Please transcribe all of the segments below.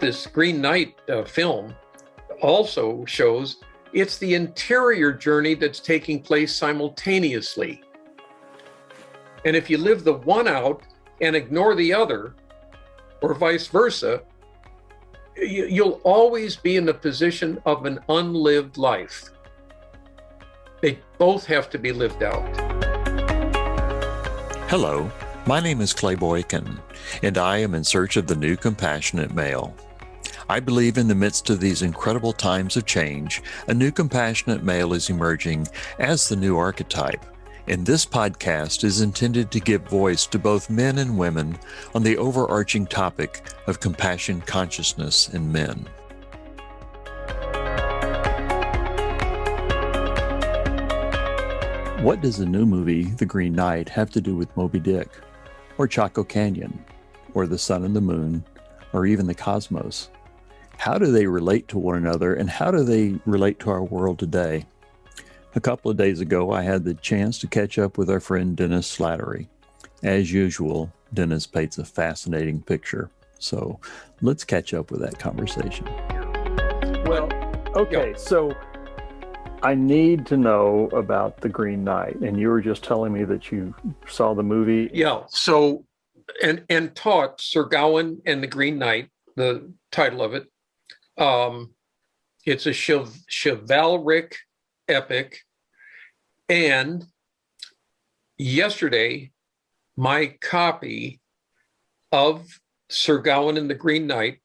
this Green Knight film also shows, it's the interior journey that's taking place simultaneously. And if you live the one out and ignore the other, or vice versa, you'll always be in the position of an unlived life. They both have to be lived out. Hello, my name is Clay Boykin, and I am in search of the new compassionate male. I believe in the midst of these incredible times of change, a new compassionate male is emerging as the new archetype. And this podcast is intended to give voice to both men and women on the overarching topic of compassion consciousness in men. What does the new movie, The Green Knight, have to do with Moby Dick, or Chaco Canyon, or the sun and the moon, or even the cosmos? How do they relate to one another, and how do they relate to our world today? A couple of days ago, I had the chance to catch up with our friend Dennis Slattery. As usual, Dennis paints a fascinating picture. So let's catch up with that conversation. Well, okay, so I need to know about The Green Knight. And you were just telling me that you saw the movie. Yeah, so, and taught Sir Gawain and the Green Knight, the title of it. It's a chivalric epic. And yesterday, my copy of Sir Gawain and the Green Knight,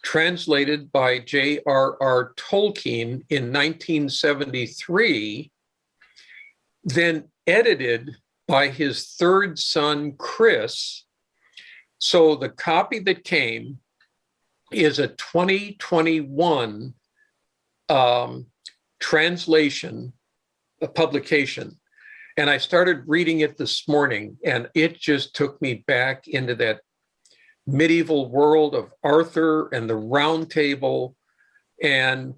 translated by J.R.R. Tolkien in 1973, then edited by his third son, Chris. So the copy that came is a 2021 translation, a publication. And I started reading it this morning, and it just took me back into that medieval world of Arthur and the Round Table. And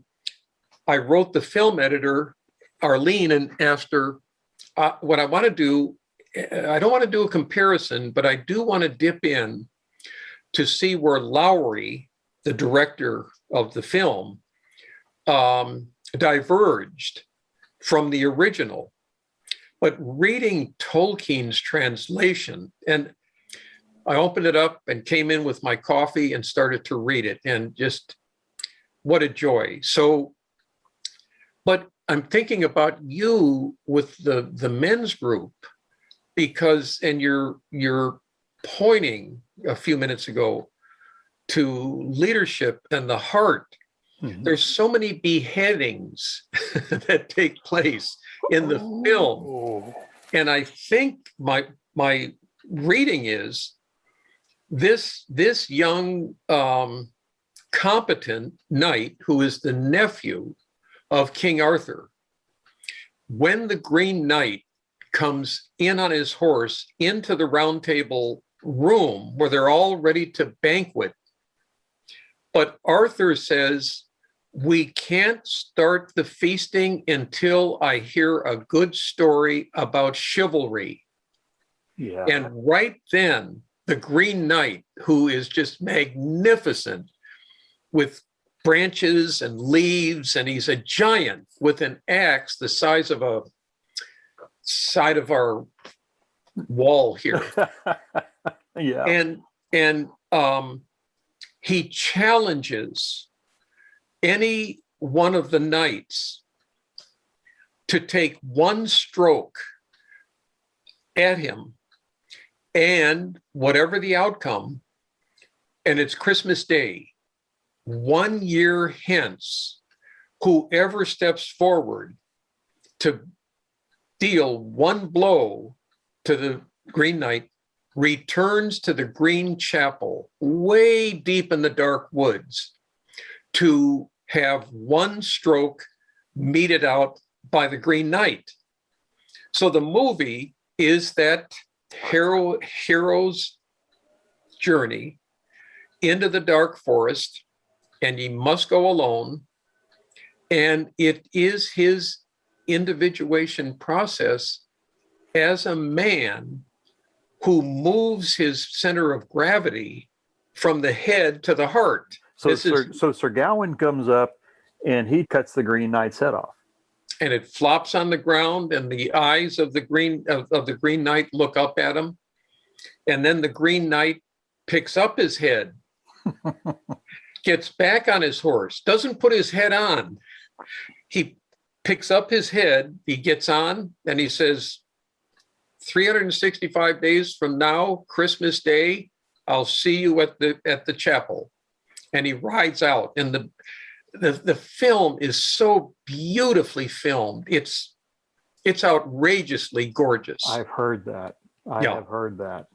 I wrote the film editor, Arlene, and asked her what I want to do. I don't want to do a comparison, but I do want to dip in to see where Lowry, the director of the film, diverged from the original. But reading Tolkien's translation, and I opened it up and came in with my coffee and started to read it, and just what a joy. So, but I'm thinking about you with the men's group, because, and you're pointing a few minutes ago to leadership and the heart. Mm-hmm. There's so many beheadings that take place in the film. And I think my reading is this young competent knight, who is the nephew of King Arthur, when the Green Knight comes in on his horse into the Round Table room where they're all ready to banquet, but Arthur says, "We can't start the feasting until I hear a good story about chivalry." Yeah. And right then, the Green Knight, who is just magnificent with branches and leaves, and he's a giant with an axe the size of a side of our wall here. Yeah. And he challenges any one of the knights to take one stroke at him, and whatever the outcome, and it's Christmas Day, 1 year hence, whoever steps forward to deal one blow to the Green Knight returns to the Green Chapel, way deep in the dark woods, to have one stroke meted out by the Green Knight. So the movie is that hero's journey into the dark forest, and he must go alone. And it is his individuation process as a man who moves his center of gravity from the head to the heart. So This is, Sir Gawain comes up and he cuts the Green Knight's head off. and it flops on the ground, and the eyes of the Green Knight look up at him, and then the Green Knight picks up his head, gets back on his horse, doesn't put his head on. He picks up his head, he gets on, and he says, 365 days from now, Christmas Day, I'll see you at the chapel. And he rides out, and the film is so beautifully filmed. It's outrageously gorgeous. I've heard that. I have heard that.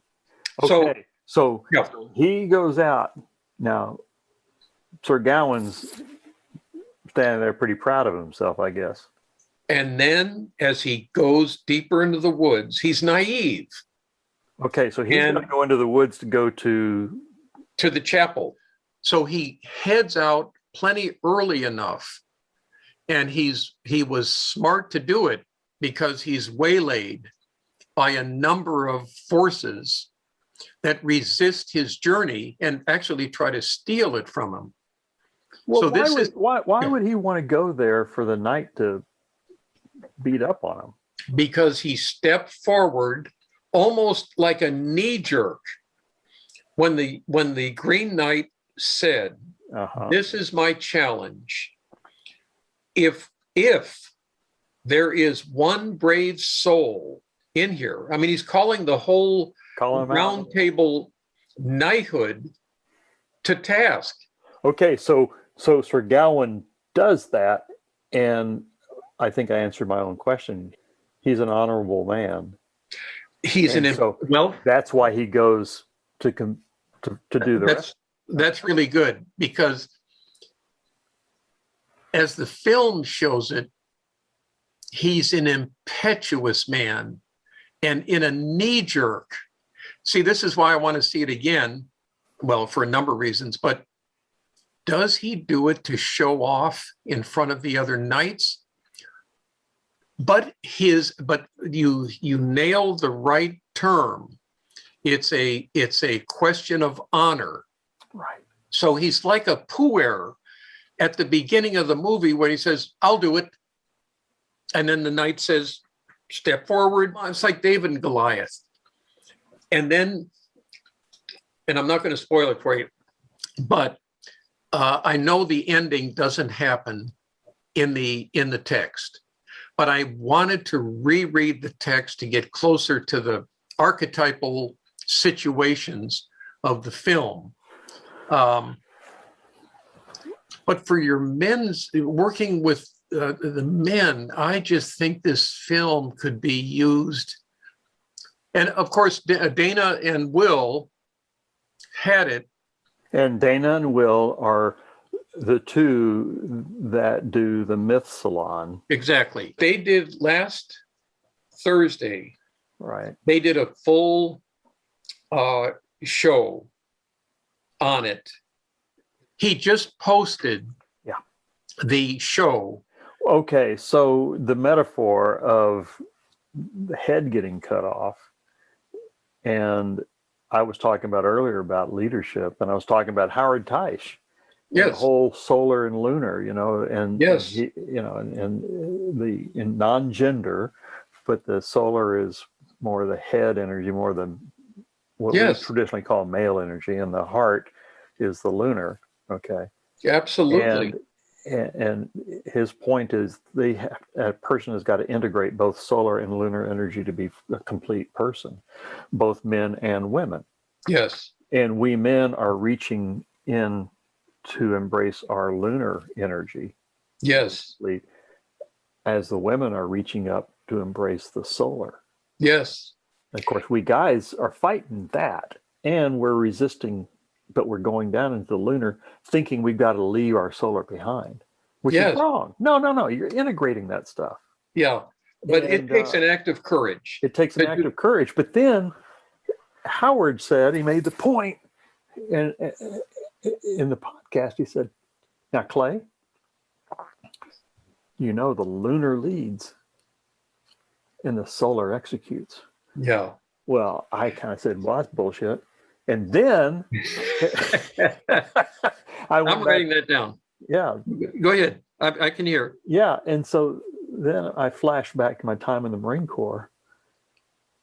So- Okay, so Yeah. he goes out. Now, Sir Gawain's standing there pretty proud of himself, I guess. And then as he goes deeper into the woods, he's naive Okay, so he's going to go into the woods to go to... to the chapel. So he heads out plenty early enough, and he was smart to do it because he's waylaid by a number of forces that resist his journey and actually try to steal it from him. Well, So why would he want to go there for the knight to beat up on him? Because he stepped forward almost like a knee jerk when the Green Knight said, this is my challenge. If there is one brave soul in here, I mean, he's calling the whole round table knighthood to task. Okay, so Sir Gawain does that, and I think I answered my own question. He's an honorable man. That's why he goes to do the rest. That's really good, because as the film shows it, he's an impetuous man and in a knee jerk. See, this is why I want to see it again. Well, for a number of reasons, but does he do it to show off in front of the other knights? But you nailed the right term. It's a question of honor. Right. So he's like a puer at the beginning of the movie when he says, I'll do it. And then the knight says, step forward. It's like David and Goliath. And then, and I'm not going to spoil it for you, but I know the ending doesn't happen in the text, but I wanted to reread the text to get closer to the archetypal situations of the film. But for your men's, working with the men, I just think this film could be used. And of course, Dana and Will had it. And Dana and Will are the two that do the Myth Salon. Exactly. They did last Thursday. Right. They did a full show on it. He just posted the show. Okay, so the metaphor of the head getting cut off, and I was talking about earlier about leadership, and I was talking about Howard Teich. Yes. The whole solar and lunar, and yes, and the in non-gender, but the solar is more the head energy, more than what we traditionally call male energy, and the heart is the lunar. Okay. Absolutely. And his point is a person has got to integrate both solar and lunar energy to be a complete person, both men and women. Yes. And we men are reaching in to embrace our lunar energy. Yes. As the women are reaching up to embrace the solar. Yes. Of course, we guys are fighting that, and we're resisting, but we're going down into the lunar, thinking we've got to leave our solar behind, which is wrong. No. You're integrating that stuff. Yeah, but it takes an act of courage. It takes an act of courage. But then Howard said, he made the point, and in the podcast, he said, now, Clay, the lunar leads and the solar executes. Yeah. Well, I kind of said, well, that's bullshit. And then I'm writing that down. Yeah. Go ahead. I can hear. Yeah. And so then I flashed back to my time in the Marine Corps,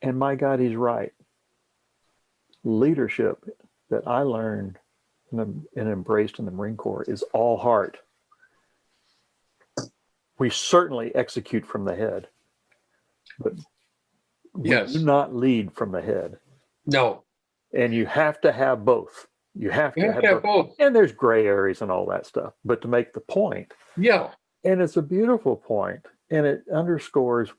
and my God, he's right. Leadership that I learned and embraced in the Marine Corps is all heart. We certainly execute from the head, but we do not lead from the head. No. And you have to have both. You have to have both. And there's gray areas and all that stuff. But to make the point. Yeah. And it's a beautiful point, and it underscores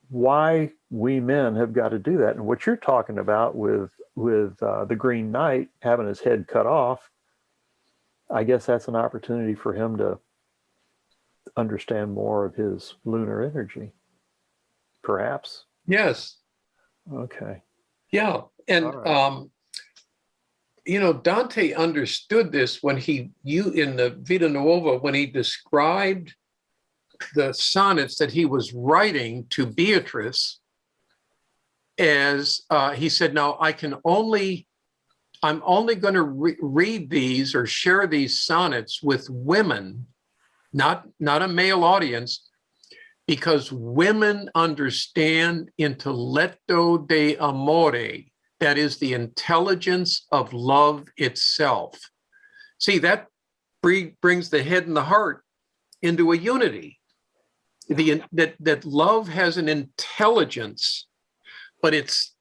why we men have got to do that. And what you're talking about with the Green Knight having his head cut off, I guess that's an opportunity for him to understand more of his lunar energy, perhaps. Yes. Okay. Yeah. And, right. Dante understood this when in the Vita Nuova, when he described the sonnets that he was writing to Beatrice, as he said, now I'm only going to read these or share these sonnets with women, not a male audience, because women understand intellecto de amore, that is the intelligence of love itself. See, that brings the head and the heart into a unity. That love has an intelligence, but it's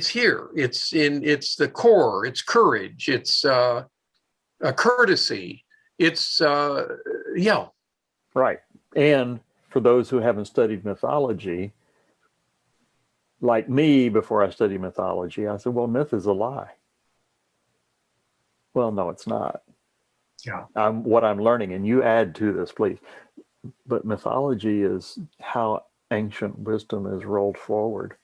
here. It's the core. It's courage. It's a courtesy. It's right. And for those who haven't studied mythology, like me, before I studied mythology, I said, well, myth is a lie. Well, no, it's not. Yeah. What I'm learning, and you add to this, please. But mythology is how ancient wisdom is rolled forward,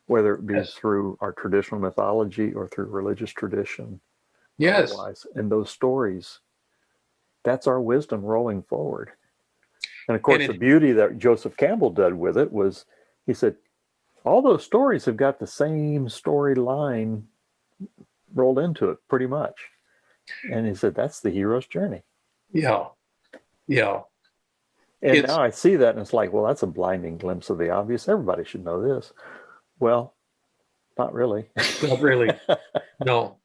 whether it be through our traditional mythology or through religious tradition. Yes. Otherwise. And those stories, that's our wisdom rolling forward. And of course, the beauty that Joseph Campbell did with it was, he said, all those stories have got the same storyline rolled into it, pretty much. And he said, that's the hero's journey. Yeah. Yeah. And now I see that, and it's like, well, that's a blinding glimpse of the obvious. Everybody should know this. Well, not really. Not really. No.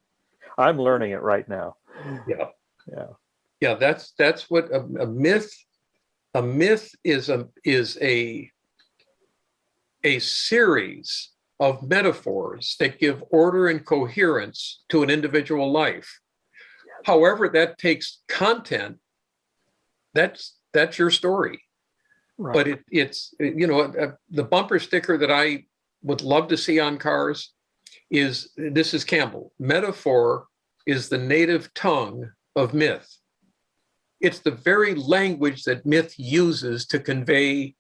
I'm learning it right now. Yeah. Yeah. Yeah. That's what a myth is a series of metaphors that give order and coherence to an individual life. However, that takes content. That's your story. Right. But it's the bumper sticker that I would love to see on cars is, this is Campbell. Metaphor is the native tongue of myth. It's the very language that myth uses to convey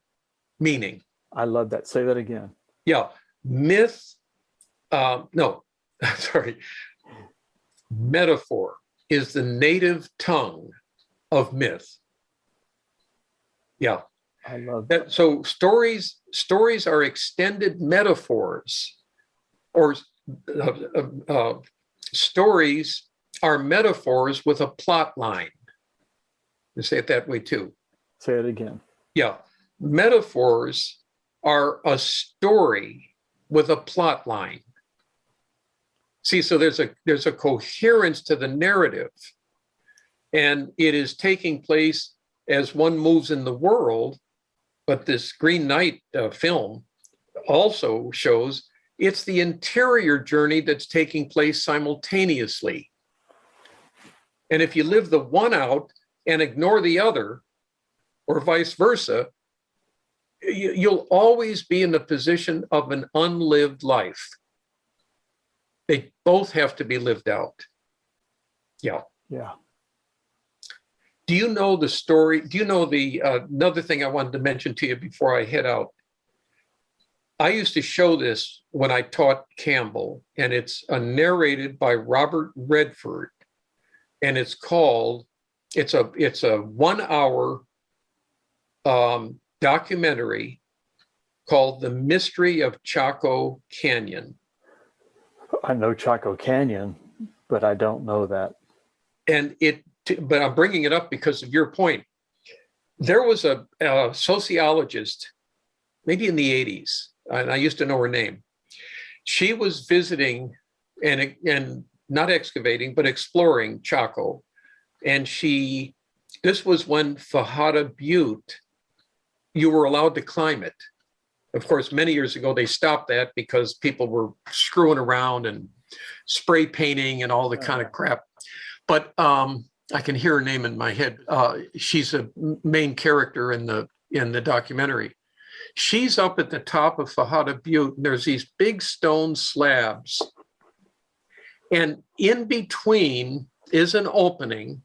meaning. I love that. Say that again. Yeah. Myth, sorry. Metaphor is the native tongue of myth. Yeah. I love that. So stories are extended metaphors, or stories are metaphors with a plot line. You say it that way too. Say it again. Yeah. Metaphors are a story with a plot line. See, so there's a coherence to the narrative, and it is taking place as one moves in the world. But this Green Knight film also shows it's the interior journey that's taking place simultaneously. And if you live the one out and ignore the other, or vice versa, you'll always be in the position of an unlived life. They both have to be lived out. Yeah. Yeah. Do you know the story? Do you know another thing I wanted to mention to you before I head out? I used to show this when I taught Campbell, and it's narrated by Robert Redford, and it's a 1 hour documentary called The Mystery of Chaco Canyon. I know Chaco Canyon, but I don't know that. And but I'm bringing it up because of your point. There was a sociologist, maybe in the 80s, and I used to know her name. She was visiting and not excavating, but exploring Chaco. And this was when Fajada Butte, you were allowed to climb it. Of course, many years ago, they stopped that because people were screwing around and spray painting and all the kind of crap. But I can hear her name in my head. She's a main character in the documentary. She's up at the top of Fajada Butte, and there's these big stone slabs. And in between is an opening.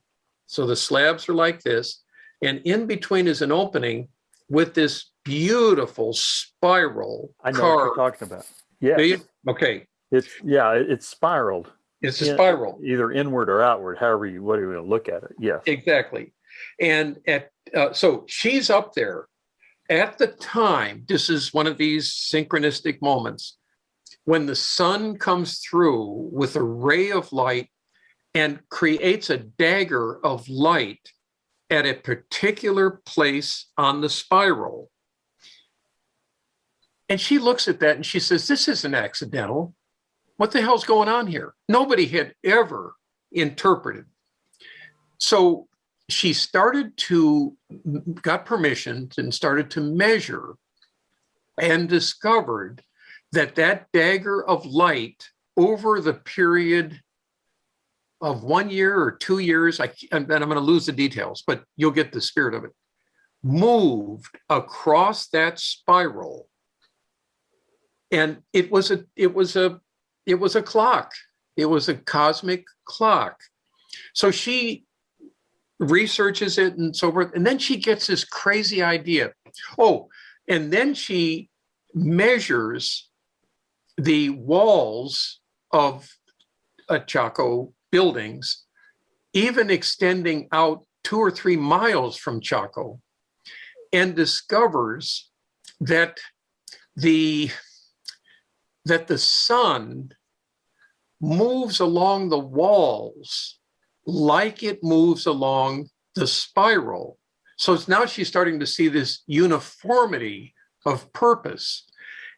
So the slabs are like this. And in between is an opening with this beautiful spiral. I know what you're talking about. Yeah. Okay. It's spiraled. It's a spiral. Either inward or outward, whatever you want to look at it. Yes. Exactly. And so she's up there. At the time, this is one of these synchronistic moments when the sun comes through with a ray of light and creates a dagger of light at a particular place on the spiral. And she looks at that and she says, this isn't accidental. What the hell's going on here? Nobody had ever interpreted. So she got permission and started to measure and discovered that dagger of light over the period of 1 year or 2 years, and I'm going to lose the details, but you'll get the spirit of it, moved across that spiral. And it was a clock. It was a cosmic clock. So she researches it and so forth. And then she gets this crazy idea. Oh, and then she measures the walls of Chaco buildings, even extending out 2 or 3 miles from Chaco, and discovers that the sun moves along the walls like it moves along the spiral. So now she's starting to see this uniformity of purpose.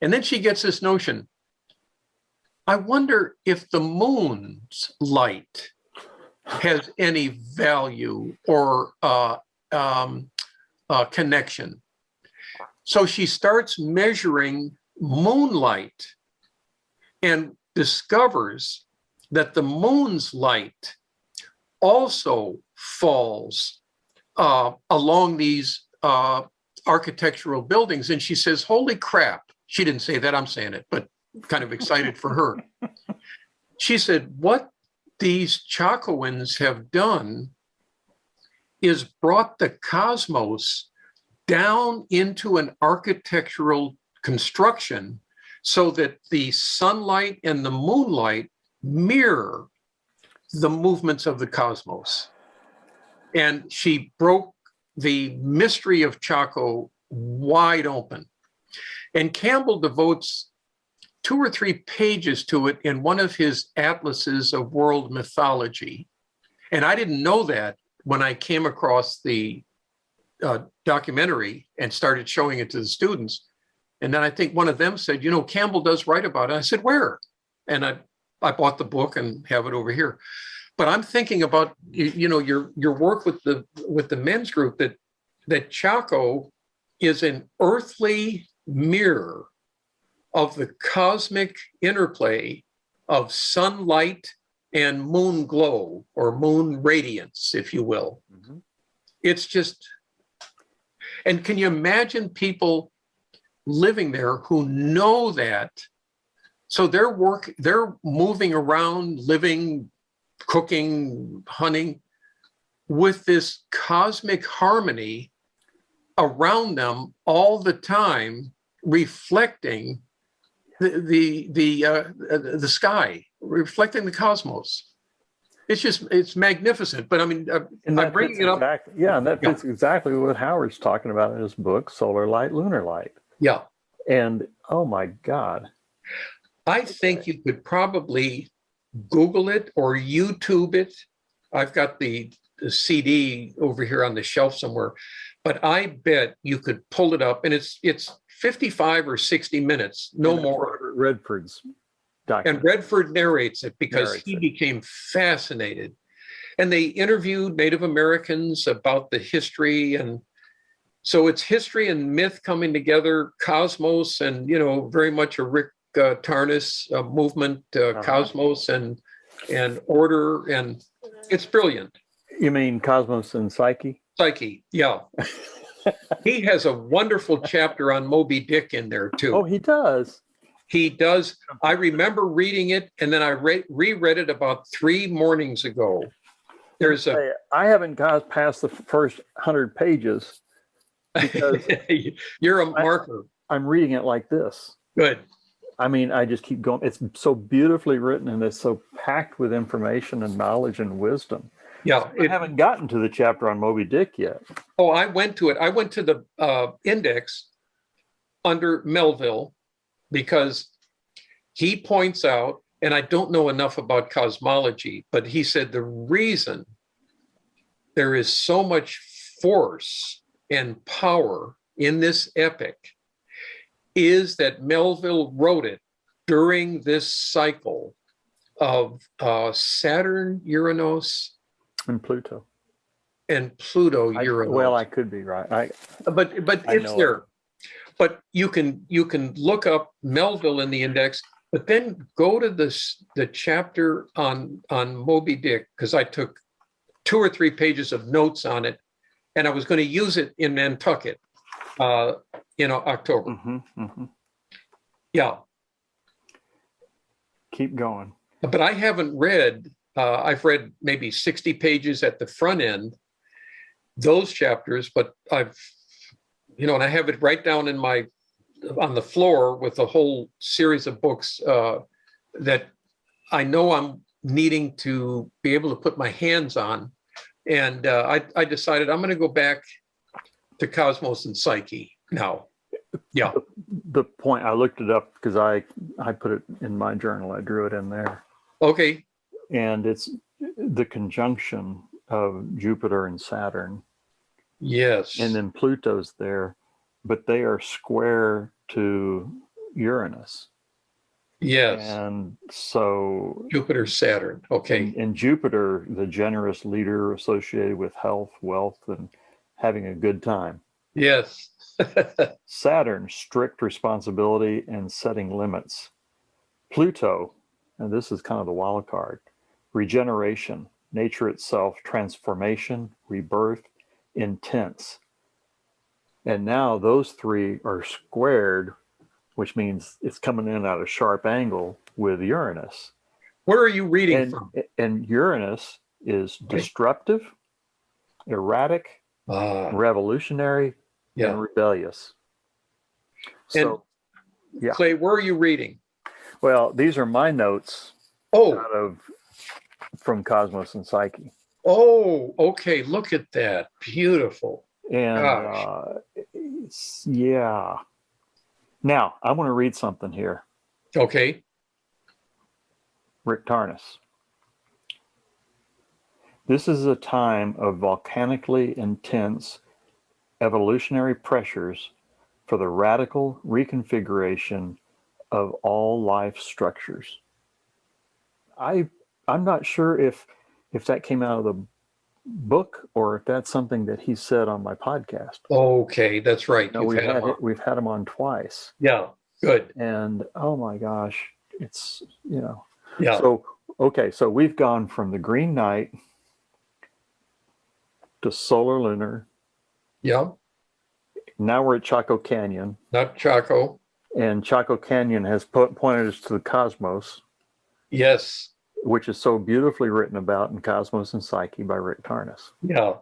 And then she gets this notion, I wonder if the moon's light has any value or connection. So she starts measuring moonlight and discovers that the moon's light also falls along these architectural buildings. And she says, holy crap. She didn't say that, I'm saying it, but kind of excited for her. She said, what these Chacoans have done is brought the cosmos down into an architectural construction so that the sunlight and the moonlight mirror the movements of the cosmos. And she broke the mystery of Chaco wide open. And Campbell devotes 2 or 3 pages to it in one of his atlases of world mythology. And I didn't know that when I came across the documentary and started showing it to the students. And then I think one of them said, Campbell does write about it. I said, where? And I bought the book and have it over here. But I'm thinking about, your work with the men's group, that Chaco is an earthly mirror of the cosmic interplay of sunlight and moon glow or moon radiance, if you will. Mm-hmm. It's just, and can you imagine people living there who know that? So they're moving around, living, cooking, hunting with this cosmic harmony around them all the time, reflecting the sky, reflecting the cosmos. It's magnificent. But I mean, I'm bringing it up. Exactly, and that fits exactly what Howard's talking about in his book, Solar Light, Lunar Light. Yeah. And oh my God. I think you could probably Google it or YouTube it. I've got the CD over here on the shelf somewhere, but I bet you could pull it up, and it's 55 or 60 minutes, no more. Robert Redford's document. And Redford narrates it because Narrates he it. became fascinated. And they interviewed Native Americans about the history. And so it's history and myth coming together, cosmos, and, very much a Rick Tarnas movement, cosmos and order. And it's brilliant. You mean Cosmos and Psyche? Psyche, yeah. He has a wonderful chapter on Moby Dick in there, too. Oh, he does. He does. I remember reading it, and then I reread it about 3 mornings ago. I haven't got past the first 100 pages because you're a marker. I'm reading it like this. Good. I mean, I just keep going. It's so beautifully written, and it's so packed with information and knowledge and wisdom. Yeah. I haven't gotten to the chapter on Moby Dick yet. Oh, I went to it. I went to the index under Melville because he points out, and I don't know enough about cosmology, but he said the reason there is so much force and power in this epic is that Melville wrote it during this cycle of Saturn, Uranus, And Pluto. and Pluto, Uranus. Well, I could be right. But it's there. But you can look up Melville in the index, but then go to the chapter on Moby Dick, because I took 2 or 3 pages of notes on it, and I was going to use it in Nantucket, October. Yeah. Keep going. But I haven't read. I've read maybe 60 pages at the front end, those chapters, but I've, and I have it right down on the floor with a whole series of books that I know I'm needing to be able to put my hands on. And I decided I'm going to go back to Cosmos and Psyche now. Yeah. The point, I looked it up because I put it in my journal. I drew it in there. Okay. And it's the conjunction of Jupiter and Saturn. Yes. And then Pluto's there, but they are square to Uranus. Yes. And so Jupiter, Saturn. Okay. And Jupiter, the generous leader associated with health, wealth, and having a good time. Yes. Saturn, strict responsibility and setting limits. Pluto, and this is kind of the wild card, regeneration, nature itself, transformation, rebirth, intense. And now those 3 are squared, which means it's coming in at a sharp angle with Uranus. Where are you reading from? And Uranus is disruptive, erratic, revolutionary, and rebellious. So, and Clay, where are you reading? Well, these are my notes from Cosmos and Psyche. Oh, okay. Look at that. Beautiful. And yeah. Now, I want to read something here. Okay. Rick Tarnas. This is a time of volcanically intense evolutionary pressures for the radical reconfiguration of all life structures. I'm not sure if that came out of the book or if that's something that he said on my podcast. Okay, that's right. We've had him on twice. Yeah, good. And oh my gosh, it's Yeah. So we've gone from the Green Knight to solar lunar. Yeah. Now we're at Chaco Canyon. Not Chaco. And Chaco Canyon has pointed us to the cosmos. Yes. Which is so beautifully written about in Cosmos and Psyche by Rick Tarnas. Yeah.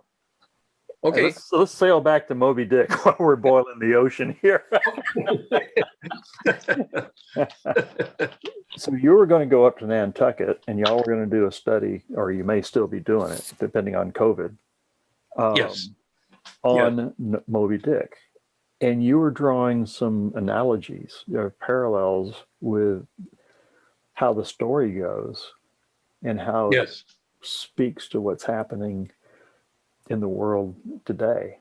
Okay. Let's sail back to Moby Dick while we're boiling the ocean here. So you were going to go up to Nantucket and y'all were going to do a study, or you may still be doing it, depending on COVID. On Moby Dick. And you were drawing some analogies, parallels with how the story goes and how it Yes. speaks to what's happening in the world today.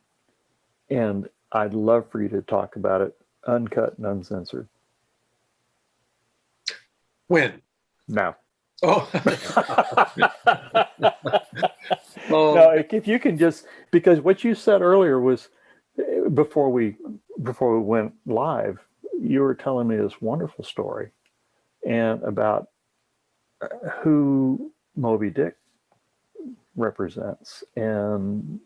And I'd love for you to talk about it uncut and uncensored. When? Now. Oh. No, if you can just, because what you said earlier was before we went live, you were telling me this wonderful story and about who Moby Dick represents and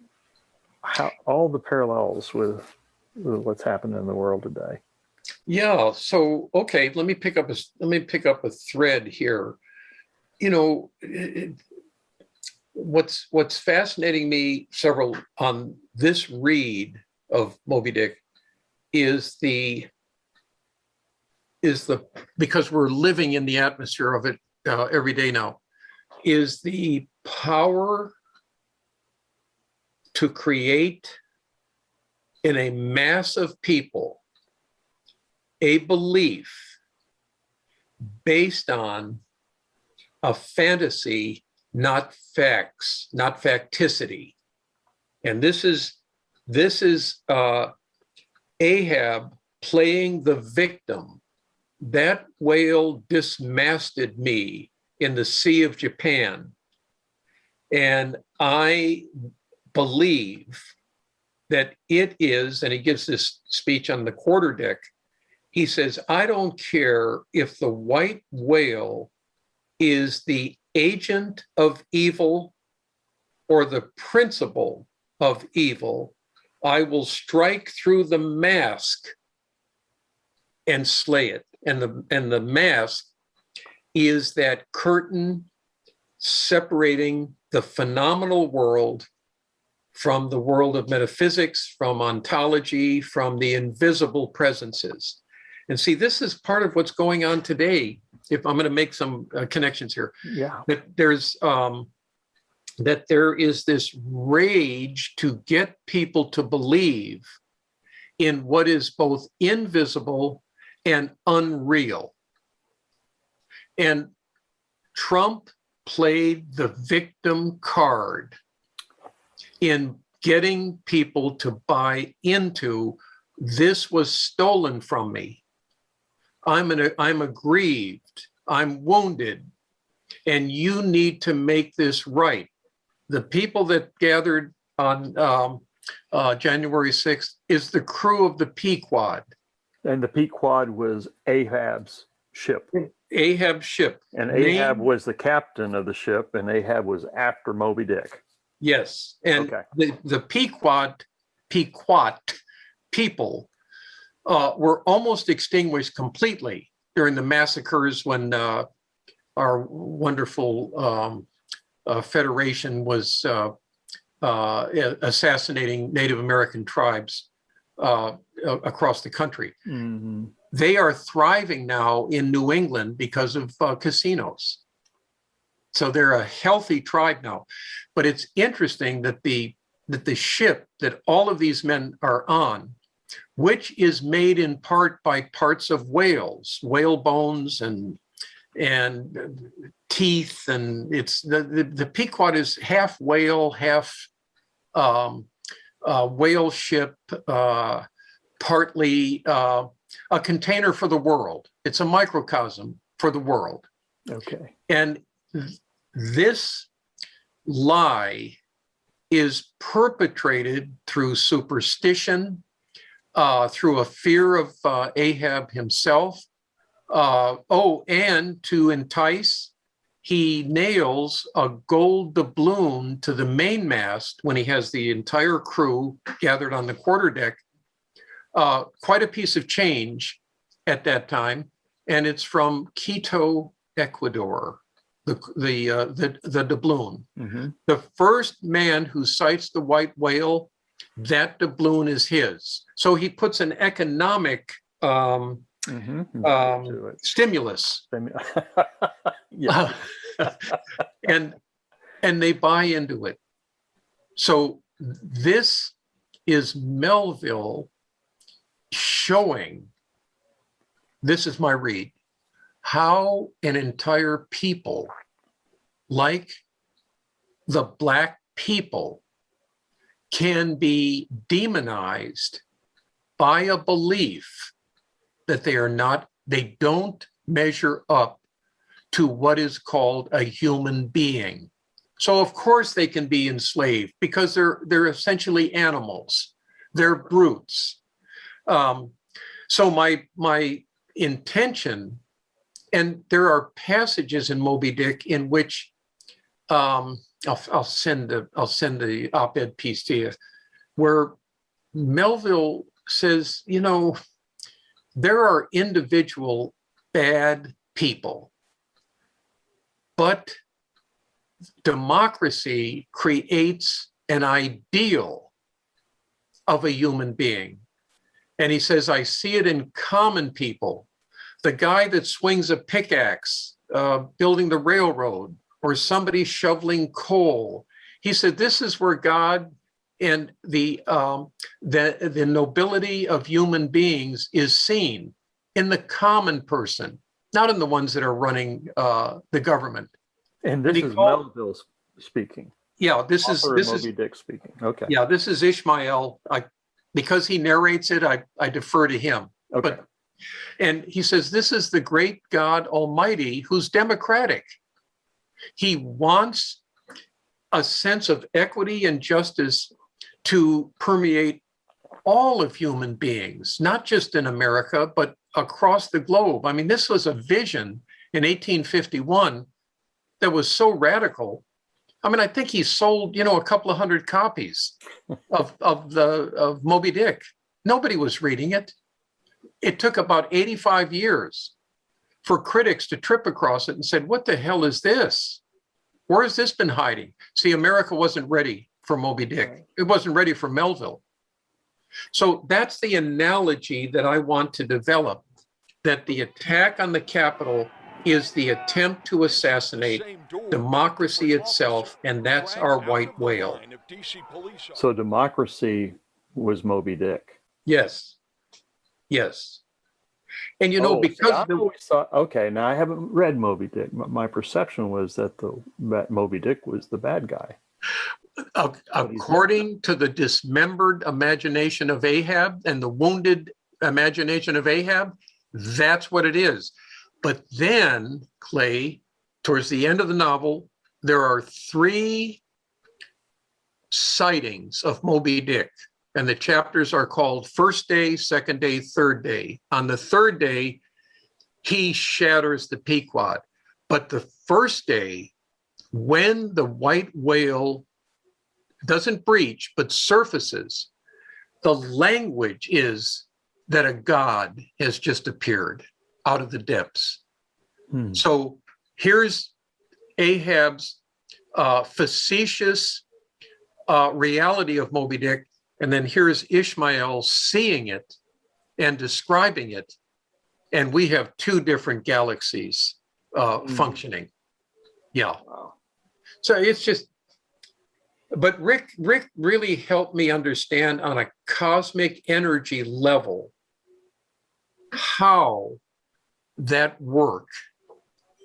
how all the parallels with what's happening in the world today. Yeah. So, okay, let me pick up a thread here. You know, what's fascinating me several on this read of Moby Dick is the because we're living in the atmosphere of it every day now, is the power to create in a mass of people a belief based on a fantasy, not facts, not facticity. And this is Ahab playing the victim. That whale dismasted me in the Sea of Japan. And I believe that it is, and he gives this speech on the quarterdeck, he says, I don't care if the white whale is the agent of evil or the principle of evil, I will strike through the mask and slay it. And the mask is that curtain separating the phenomenal world from the world of metaphysics, from ontology, from the invisible presences. And see, this is part of what's going on today. If I'm going to make some connections here, that there is this rage to get people to believe in what is both invisible and unreal. And Trump played the victim card in getting people to buy into this was stolen from me. I'm aggrieved, I'm wounded, and you need to make this right. The people that gathered on January 6th is the crew of the Pequod. And the Pequod was Ahab's ship. Ahab's ship. And Ahab was the captain of the ship, and Ahab was after Moby Dick. Yes. And okay. the Pequod people were almost extinguished completely during the massacres when our wonderful Federation was assassinating Native American tribes across the country. Mm-hmm. They are thriving now in New England because of casinos. So they're a healthy tribe now. But it's interesting that the ship that all of these men are on, which is made in part by parts of whales, whale bones and teeth, and it's the Pequod is half whale, half whale ship, partly a container for the world. It's a microcosm for the world. Okay. And this lie is perpetrated through superstition, through a fear of Ahab himself. And to entice, he nails a gold doubloon to the mainmast when he has the entire crew gathered on the quarterdeck. Quite a piece of change at that time, and it's from Quito, Ecuador. The doubloon. Mm-hmm. The first man who sights the white whale, that doubloon is his. So he puts an economic stimulus. Yeah. And they buy into it. So this is Melville showing, this is my read, how an entire people like the Black people can be demonized by a belief that they don't measure up to what is called a human being. So of course they can be enslaved because they're essentially animals. They're brutes. So my intention, and there are passages in Moby Dick in which I'll send the op-ed piece to you, where Melville says, there are individual bad people, but democracy creates an ideal of a human being. And he says, I see it in common people. The guy that swings a pickaxe, building the railroad, or somebody shoveling coal. He said, this is where God and the nobility of human beings is seen, in the common person, not in the ones that are running the government. And this is Melville speaking. Yeah, this is Moby Dick speaking. Okay. Yeah, this is Ishmael. Because he narrates it, I defer to him. Okay. And he says, this is the great God Almighty who's democratic. He wants a sense of equity and justice to permeate all of human beings, not just in America, but across the globe. I mean, this was a vision in 1851 that was so radical. I mean, I think he sold, a couple of hundred copies of Moby Dick. Nobody was reading it. It took about 85 years for critics to trip across it and said, what the hell is this? Where has this been hiding? See, America wasn't ready for Moby Dick. It wasn't ready for Melville. So that's the analogy that I want to develop, that the attack on the Capitol is the attempt to assassinate democracy itself, and that's our white whale. So democracy was Moby Dick. Yes. Yes. And because okay, now I haven't read Moby Dick. My perception was that Moby Dick was the bad guy. According to the dismembered imagination of Ahab and the wounded imagination of Ahab, that's what it is. But then, Clay, towards the end of the novel, there are 3 sightings of Moby Dick. And the chapters are called First Day, Second Day, Third Day. On the 3rd day, he shatters the Pequod. But the first day, when the white whale doesn't breach, but surfaces, the language is that a god has just appeared out of the depths. So here's Ahab's facetious reality of Moby Dick. And then here's Ishmael seeing it and describing it. And we have 2 different galaxies functioning. Yeah. Wow. So it's just, but Rick really helped me understand on a cosmic energy level how that work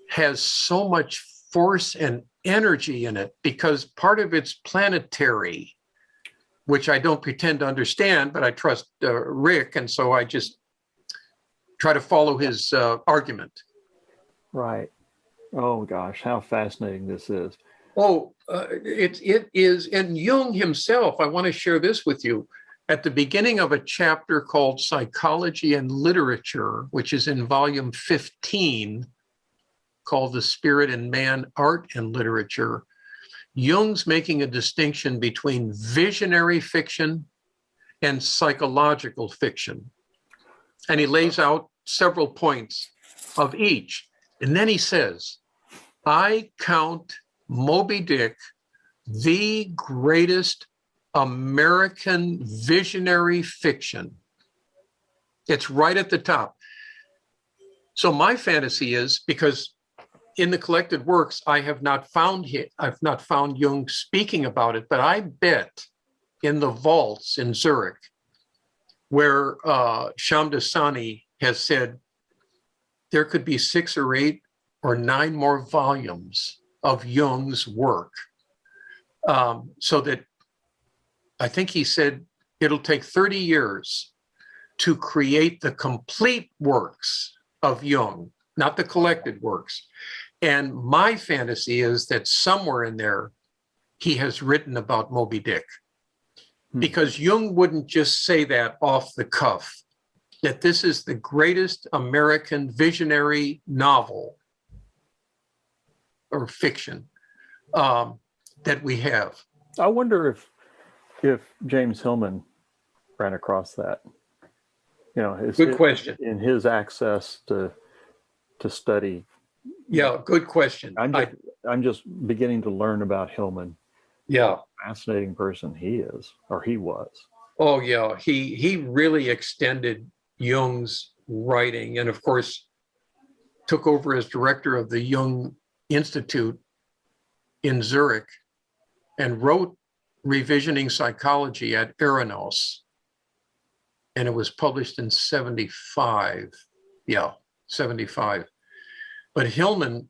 has so much force and energy in it, because part of it's planetary, which I don't pretend to understand, but I trust Rick, and so I just try to follow his argument. Right. Oh gosh, how fascinating this is. Oh, it is, and Jung himself, I want to share this with you. At the beginning of a chapter called Psychology and Literature, which is in volume 15, called The Spirit in Man, Art and Literature, Jung's making a distinction between visionary fiction and psychological fiction. And he lays out several points of each. And then he says, I count Moby Dick the greatest American visionary fiction. It's right at the top. So my fantasy is, because in the collected works, I've not found Jung speaking about it, but I bet in the vaults in Zurich, where Shamdasani has said, there could be 6 or 8 or 9 more volumes of Jung's work. So that I think he said it'll take 30 years to create the complete works of Jung, not the collected works. And my fantasy is that somewhere in there, he has written about Moby Dick, because Jung wouldn't just say that off the cuff, that this is the greatest American visionary novel or fiction that we have. I wonder if James Hillman ran across that. You know, Good question. In his access to study. Yeah, good question. I'm just beginning to learn about Hillman. Yeah. Fascinating person he is, or he was. Oh yeah, he really extended Jung's writing, and of course took over as director of the Jung Institute in Zurich and wrote Revisioning Psychology at Eranos. And it was published in 75. Yeah, 75. But Hillman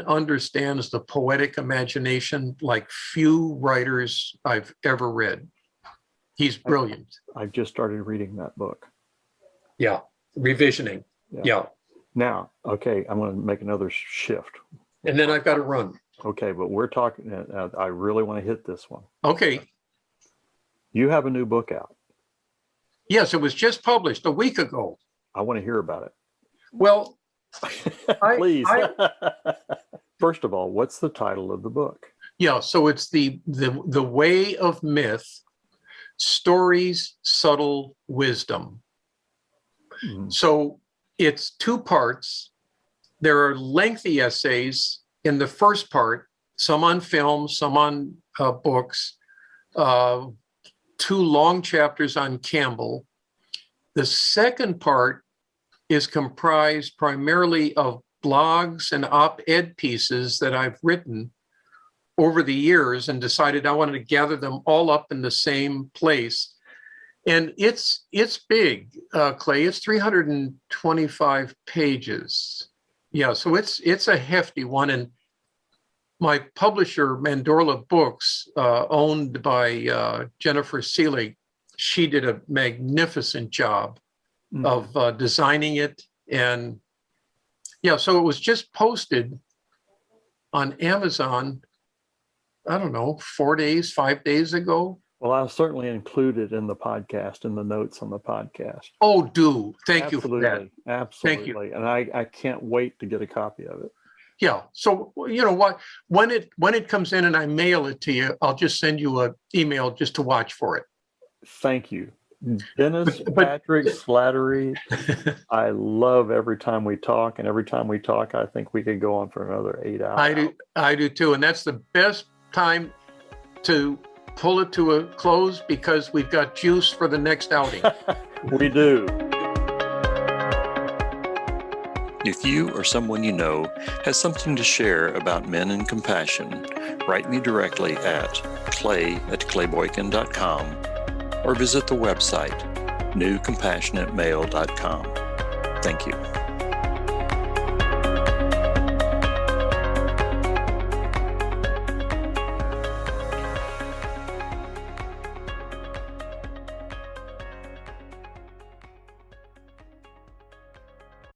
understands the poetic imagination like few writers I've ever read. He's brilliant. I've just started reading that book. Yeah, Revisioning. Yeah. Now, okay, I'm going to make another shift. And then I've got to run. Okay, but we're talking, I really want to hit this one. Okay. You have a new book out. Yes, it was just published a week ago. I want to hear about it. Well, please. First of all, what's the title of the book? Yeah, so it's the Way of Myth, Stories, Subtle Wisdom. Mm-hmm. So it's 2 parts. There are lengthy essays in the first part, some on film, some on books, 2 long chapters on Campbell. The second part is comprised primarily of blogs and op-ed pieces that I've written over the years and decided I wanted to gather them all up in the same place. And it's big, Clay. It's 325 pages. Yeah, so it's a hefty one. And my publisher, MANDORLA Books, owned by Jennifer Seelig, she did a magnificent job of designing it. And yeah, so it was just posted on Amazon, I don't know, 4 days, 5 days ago. Well, I'll certainly include it in the podcast, in the notes on the podcast. Oh, do. Thank you for that. Absolutely. Thank you. And I can't wait to get a copy of it. Yeah. So, you know what, when it comes in and I mail it to you, I'll just send you an email just to watch for it. Thank you. Dennis Patrick Slattery, I love every time we talk, and every time we talk, I think we could go on for another 8 hours. I do too. And that's the best time to pull it to a close because we've got juice for the next outing. We do. If you or someone you know has something to share about men and compassion, write me directly at clay@clayboykin.com or visit the website newcompassionatemail.com. Thank you.